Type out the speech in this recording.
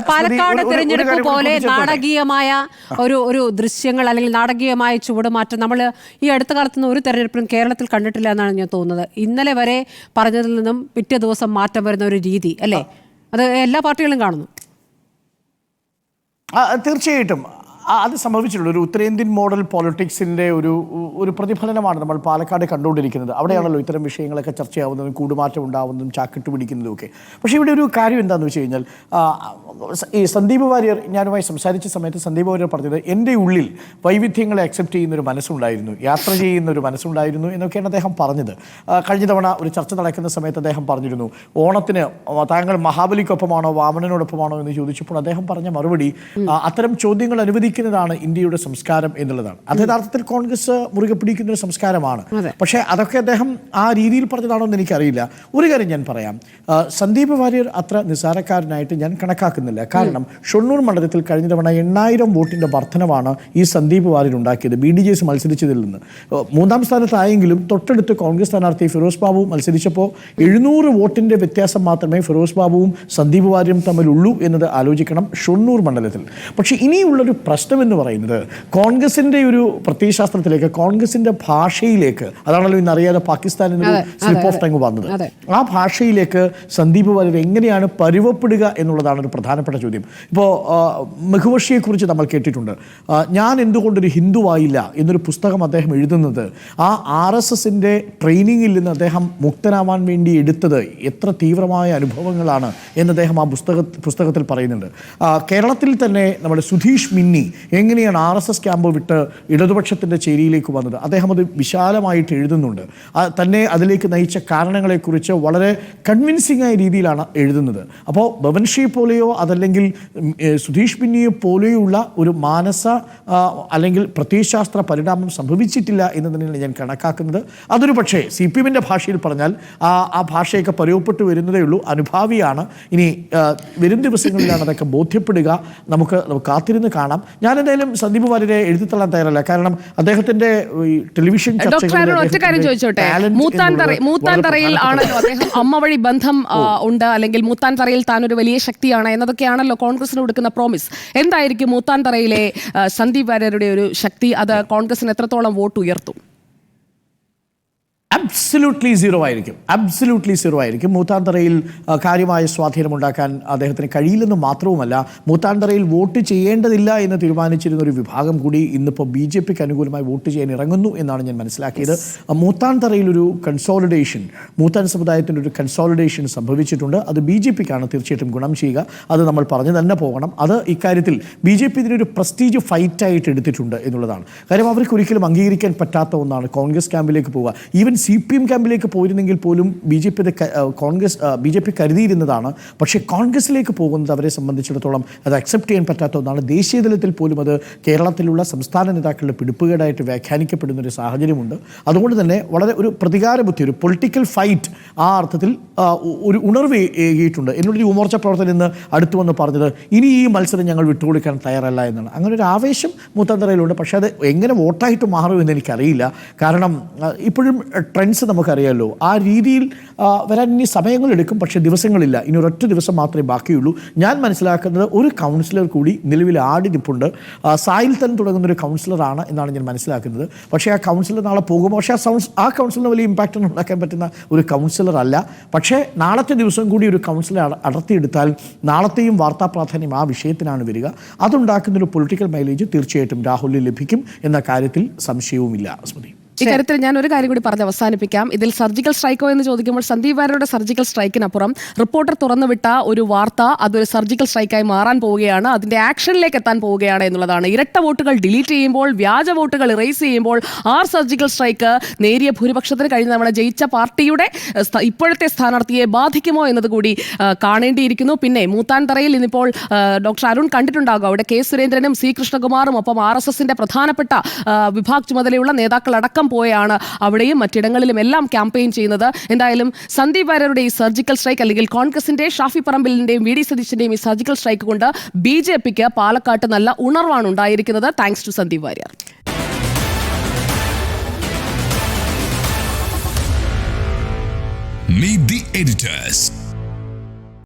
പാലക്കാട് തിരഞ്ഞെടുപ്പ് പോലെ നാടകീയമായ ഒരു ദൃശ്യങ്ങൾ അല്ലെങ്കിൽ നാടകീയമായ ചുവടുമാറ്റം നമ്മൾ ഈ അടുത്ത കാലത്തുനിന്ന് ഒരു തെരഞ്ഞെടുപ്പിലും കേരളത്തിൽ കണ്ടിട്ടില്ല എന്നാണ് ഞാൻ തോന്നുന്നത്. ഇന്നലെ വരെ പറഞ്ഞതിൽ നിന്നും പിറ്റേ ദിവസം മാറ്റം വരുന്ന ഒരു രീതി അല്ലേ, അത് എല്ലാ പാർട്ടികളും കാണുന്നു. തീർച്ചയായിട്ടും അത് സംഭവിച്ചിട്ടുള്ള ഒരു ഉത്തരേന്ത്യൻ മോഡൽ പൊളിറ്റിക്സിൻ്റെ ഒരു പ്രതിഫലനമാണ് നമ്മൾ പാലക്കാട് കണ്ടുകൊണ്ടിരിക്കുന്നത്. അവിടെയാണല്ലോ ഇത്തരം വിഷയങ്ങളൊക്കെ ചർച്ചയാവുന്നതും കൂടുമാറ്റം ഉണ്ടാവുന്നതും ചാക്കിട്ട് പിടിക്കുന്നതും ഒക്കെ. പക്ഷേ ഇവിടെ ഒരു കാര്യം എന്താണെന്ന് വെച്ച് കഴിഞ്ഞാൽ, ഈ സന്ദീപ് വാര്യർ ഞാനുമായി സംസാരിച്ച സമയത്ത് സന്ദീപ് വാര്യർ പറഞ്ഞത് എൻ്റെ ഉള്ളിൽ വൈവിധ്യങ്ങളെ അക്സെപ്റ്റ് ചെയ്യുന്നൊരു മനസ്സുണ്ടായിരുന്നു, യാത്ര ചെയ്യുന്ന ഒരു മനസ്സുണ്ടായിരുന്നു എന്നൊക്കെയാണ് അദ്ദേഹം പറഞ്ഞത്. കഴിഞ്ഞ തവണ ഒരു ചർച്ച നടക്കുന്ന സമയത്ത് അദ്ദേഹം പറഞ്ഞിരുന്നു, ഓണത്തിന് താങ്കൾ മഹാബലിക്കൊപ്പമാണോ വാമനനോടൊപ്പമാണോ എന്ന് ചോദിച്ചപ്പോൾ അദ്ദേഹം പറഞ്ഞ മറുപടി അത്തരം ചോദ്യങ്ങൾ അനുവദിക്കുന്നതാണ് ഇന്ത്യയുടെ സംസ്കാരം എന്നുള്ളതാണ്. അത് യഥാർത്ഥത്തിൽ കോൺഗ്രസ് മുറുകെ പിടിക്കുന്ന ഒരു സംസ്കാരമാണ്. പക്ഷേ അതൊക്കെ അദ്ദേഹം ആ രീതിയിൽ പറഞ്ഞതാണോ എന്ന് എനിക്കറിയില്ല. ഒരു കാര്യം ഞാൻ പറയാം, സന്ദീപ് വാര്യർ അത്ര നിസ്സാരക്കാരനായിട്ട് ഞാൻ കണക്കാക്കുന്നില്ല. കാരണം ഷൊർണൂർ മണ്ഡലത്തിൽ കഴിഞ്ഞ തവണ 8000 വോട്ടിൻ്റെ വർധനവാണ് ഈ സന്ദീപ് വാര്യർ ഉണ്ടാക്കിയത് BDJS മത്സരിച്ചതിൽ നിന്ന്. 3ാം സ്ഥാനത്തായെങ്കിലും തൊട്ടടുത്ത് കോൺഗ്രസ് സ്ഥാനാർത്ഥി ഫിറോസ് ബാബു മത്സരിച്ചപ്പോൾ 700 വോട്ടിൻ്റെ വ്യത്യാസം മാത്രമേ ഫിറോസ് ബാബുവും സന്ദീപ് വാര്യരും തമ്മിലുള്ളൂ എന്നത് ആലോചിക്കണം ഷൊർണൂർ മണ്ഡലത്തിൽ. പക്ഷേ ഇനിയുള്ളൊരു പ്രശ്നമെന്ന് പറയുന്നത് കോൺഗ്രസിൻ്റെ ഒരു പ്രത്യയശാസ്ത്രത്തിലേക്ക്, കോൺഗ്രസിൻ്റെ ഭാഷയിലേക്ക്, അതാണല്ലോ ഇന്നറിയാതെ പാകിസ്ഥാനിൽ നിന്ന് സ്ലിപ്പ് ഓഫ് ടങ് വന്നത്, ആ ഭാഷയിലേക്ക് സന്ദീപ് വാര്യർ എങ്ങനെയാണ് പരുവപ്പെടുക എന്നുള്ളതാണ് ഒരു പ്രധാനപ്പെട്ട ചോദ്യം. ഇപ്പോൾ മെഹുവഷിയെക്കുറിച്ച് നമ്മൾ കേട്ടിട്ടുണ്ട്. ഞാൻ എന്തുകൊണ്ടൊരു ഹിന്ദുവായില്ല എന്നൊരു പുസ്തകം അദ്ദേഹം എഴുതുന്നത് ആ RSSൻ്റെ ട്രെയിനിങ്ങിൽ നിന്ന് അദ്ദേഹം മുക്തനാവാൻ വേണ്ടി എടുത്തത് എത്ര തീവ്രമായ അനുഭവങ്ങളാണ് എന്ന് അദ്ദേഹം ആ പുസ്തകത്തിൽ പറയുന്നുണ്ട്. കേരളത്തിൽ തന്നെ നമ്മുടെ സുധീഷ് മിന്നി എങ്ങനെയാണ് RSS ക്യാമ്പ് വിട്ട് ഇടതുപക്ഷത്തിൻ്റെ ചേരിയിലേക്ക് വന്നത്, അദ്ദേഹം അത് വിശാലമായിട്ട് എഴുതുന്നുണ്ട്. തന്നെ അതിലേക്ക് നയിച്ച കാരണങ്ങളെക്കുറിച്ച് വളരെ കൺവിൻസിംഗ് ആയ രീതിയിലാണ് എഴുതുന്നത്. അപ്പോൾ ബവൻഷി പോലെയോ അതല്ലെങ്കിൽ സുധീഷ് മിന്നിയെ പോലെയുള്ള ഒരു അല്ലെങ്കിൽ പ്രത്യയശാസ്ത്ര പരിണാമം സംഭവിച്ചിട്ടില്ല എന്ന് തന്നെയാണ് ഞാൻ കണക്കാക്കുന്നത്. അതൊരു പക്ഷേ CPMൻ്റെ ഭാഷയിൽ പറഞ്ഞാൽ ആ ഭാഷയൊക്കെ പരുവപ്പെട്ടു വരുന്നതേ ഉള്ളൂ, അനുഭാവിയാണ്. ഇനി വരും ദിവസങ്ങളിലാണ് അതൊക്കെ ബോധ്യപ്പെടുക. നമുക്ക് കാത്തിരുന്ന് കാണാം. ഞാൻ എന്തായാലും സന്ദീപ് വാര്യരെ എഴുതിത്തള്ളാൻ തയ്യാറല്ല. കാരണം അദ്ദേഹത്തിന്റെ ടെലിവിഷൻ മൂത്താൻതറയിൽ ആണല്ലോ അദ്ദേഹം അമ്മ വഴി ബന്ധം ഉണ്ട്, അല്ലെങ്കിൽ മൂത്താൻതറയിൽ താൻ ഒരു വലിയ ശക്തിയാണ് എന്നതൊക്കെയാണല്ലോ കോൺഗ്രസിന് കൊടുക്കുന്ന പ്രോമിസ്. എന്തായിരിക്കും മൂത്താൻതറയിലെ സന്ദീപ് വാര്യരുടെ ഒരു ശക്തി? അത് കോൺഗ്രസിന് എത്രത്തോളം വോട്ട് ഉയർത്തും? അബ്സല്യൂട്ട്ലി സീറോ ആയിരിക്കും. മൂത്താന്തറയിൽ കാര്യമായ സ്വാധീനമുണ്ടാക്കാൻ അദ്ദേഹത്തിന് കഴിയില്ലെന്ന് മാത്രവുമല്ല, മൂത്താന്തറയിൽ വോട്ട് ചെയ്യേണ്ടതില്ല എന്ന് തീരുമാനിച്ചിരുന്ന ഒരു വിഭാഗം കൂടി ഇന്നിപ്പോൾ BJPക്ക് അനുകൂലമായി വോട്ട് ചെയ്യാൻ ഇറങ്ങുന്നു എന്നാണ് ഞാൻ മനസ്സിലാക്കിയത്. മൂത്താന്തറയിൽ ഒരു കൺസോളിഡേഷൻ, മൂത്താൻ സമുദായത്തിൻ്റെ ഒരു കൺസോളിഡേഷൻ സംഭവിച്ചിട്ടുണ്ട്. അത് BJPക്കാണ് തീർച്ചയായിട്ടും ഗുണം ചെയ്യുക. അത് നമ്മൾ പറഞ്ഞു തന്നെ പോകണം. അത് ഇക്കാര്യത്തിൽ BJP ഇതിനൊരു പ്രസ്റ്റീജ് ഫൈറ്റായിട്ട് എടുത്തിട്ടുണ്ട് എന്നുള്ളതാണ്. കാര്യം അവർക്ക് ഒരിക്കലും അംഗീകരിക്കാൻ പറ്റാത്ത ഒന്നാണ് കോൺഗ്രസ് ക്യാമ്പിലേക്ക് പോവുക. ഈവൻ CPM ക്യാമ്പിലേക്ക് പോയിരുന്നെങ്കിൽ പോലും BJP കരുതിയിരുന്നതാണ്. പക്ഷേ കോൺഗ്രസിലേക്ക് പോകുന്നത് അവരെ സംബന്ധിച്ചിടത്തോളം അത് അക്സെപ്റ്റ് ചെയ്യാൻ പറ്റാത്ത ഒന്നാണ്. ദേശീയ തലത്തിൽ പോലും അത് കേരളത്തിലുള്ള സംസ്ഥാന നേതാക്കളുടെ പിടിപ്പുകേടായിട്ട് വ്യാഖ്യാനിക്കപ്പെടുന്ന ഒരു സാഹചര്യമുണ്ട്. അതുകൊണ്ട് തന്നെ വളരെ ഒരു പ്രതികാര ബുദ്ധി, ഒരു പൊളിറ്റിക്കൽ ഫൈറ്റ് ആ അർത്ഥത്തിൽ ഒരു ഉണർവ് ഏകിയിട്ടുണ്ട്. എന്നോട് യുവമോർച്ച പ്രവർത്തകർ ഇന്ന് അടുത്ത് വന്ന് പറഞ്ഞത് ഇനി ഈ മത്സരം ഞങ്ങൾ വിട്ടുകൊടുക്കാൻ തയ്യാറല്ല എന്നാണ്. അങ്ങനെ ഒരു ആവേശം മൂത്താന്തറയിലുണ്ട്. പക്ഷേ അത് എങ്ങനെ വോട്ടായിട്ട് മാറുമെന്ന് എനിക്കറിയില്ല. കാരണം ഇപ്പോഴും ട്രെൻഡ്സ് നമുക്കറിയാമല്ലോ. ആ രീതിയിൽ വരാൻ ഇനി സമയങ്ങളെടുക്കും, പക്ഷേ ദിവസങ്ങളില്ല. ഇനി ഒരൊറ്റ ദിവസം മാത്രമേ ബാക്കിയുള്ളൂ. ഞാൻ മനസ്സിലാക്കുന്നത് ഒരു കൗൺസിലർ കൂടി നിലവിൽ ആടി നിൽപ്പുണ്ട്. സായിൽ തൻ തുടങ്ങുന്നൊരു കൗൺസിലറാണ് എന്നാണ് ഞാൻ മനസ്സിലാക്കുന്നത്. പക്ഷേ ആ കൗൺസിലർ നാളെ പോകുമ്പോൾ പക്ഷേ ആ കൗൺസിലറിന് വലിയ ഇമ്പാക്റ്റ് ഒന്നും ഉണ്ടാക്കാൻ പറ്റുന്ന ഒരു കൗൺസിലർ അല്ല. പക്ഷേ നാളത്തെ ദിവസം കൂടി ഒരു കൗൺസിലർ അടർത്തിയെടുത്താൽ നാളത്തെയും വാർത്താ പ്രാധാന്യം ആ വിഷയത്തിനാണ് വരിക. അതുണ്ടാക്കുന്നൊരു പൊളിറ്റിക്കൽ മൈലേജ് തീർച്ചയായിട്ടും രാഹുലിന് ലഭിക്കും എന്ന കാര്യത്തിൽ സംശയവുമില്ല. സ്മൃതി, ഇക്കാര്യത്തിൽ ഞാൻ ഒരു കാര്യം കൂടി പറഞ്ഞ് അവസാനിപ്പിക്കാം. ഇതിൽ സർജിക്കൽ സ്ട്രൈക്കോ എന്ന് ചോദിക്കുമ്പോൾ സന്ദീപ് വാര്യരുടെ സർജിക്കൽ സ്ട്രൈക്കിനപ്പുറം റിപ്പോർട്ടർ തുറന്നുവിട്ട ഒരു വാർത്ത അതൊരു സർജിക്കൽ സ്ട്രൈക്കായി മാറാൻ പോവുകയാണ്, അതിന്റെ ആക്ഷനിലേക്ക് എത്താൻ പോവുകയാണ് എന്നുള്ളതാണ്. ഇരട്ട വോട്ടുകൾ ഡിലീറ്റ് ചെയ്യുമ്പോൾ, വ്യാജ വോട്ടുകൾ ഇറേസ് ചെയ്യുമ്പോൾ സർജിക്കൽ സ്ട്രൈക്ക് നേരിയ ഭൂരിപക്ഷത്തിന് കഴിഞ്ഞ തവണ ജയിച്ച പാർട്ടിയുടെ ഇപ്പോഴത്തെ സ്ഥാനാർത്ഥിയെ ബാധിക്കുമോ എന്നതുകൂടി കാണേണ്ടിയിരിക്കുന്നു. പിന്നെ മൂത്താൻതറയിൽ ഇന്നിപ്പോൾ ഡോക്ടർ അരുൺ കണ്ടിട്ടുണ്ടാകും, അവിടെ K. സുരേന്ദ്രനും C. കൃഷ്ണകുമാറും ഒപ്പം RSSന്റെ പ്രധാനപ്പെട്ട വിഭാഗ് ചുമതലയുള്ള നേതാക്കളടക്കം പോയാണ് അവിടെയും മറ്റിടങ്ങളിലും എല്ലാം ക്യാമ്പയിൻ ചെയ്യുന്നത്. എന്തായാലും സന്ദീപ് വാര്യരുടെ ഈ സർജിക്കൽ സ്ട്രൈക്ക്, അല്ലെങ്കിൽ കോൺഗ്രസിന്റെ ഷാഫി പറമ്പിലിന്റെയും VD സതീശന്റെയും ഈ സർജിക്കൽ സ്ട്രൈക്ക് കൊണ്ട് BJPക്ക് പാലക്കാട്ട് നല്ല ഉണർവാണ് ഉണ്ടായിരിക്കുന്നത്. Thanks to Sandeep Warrier. Meet the editors.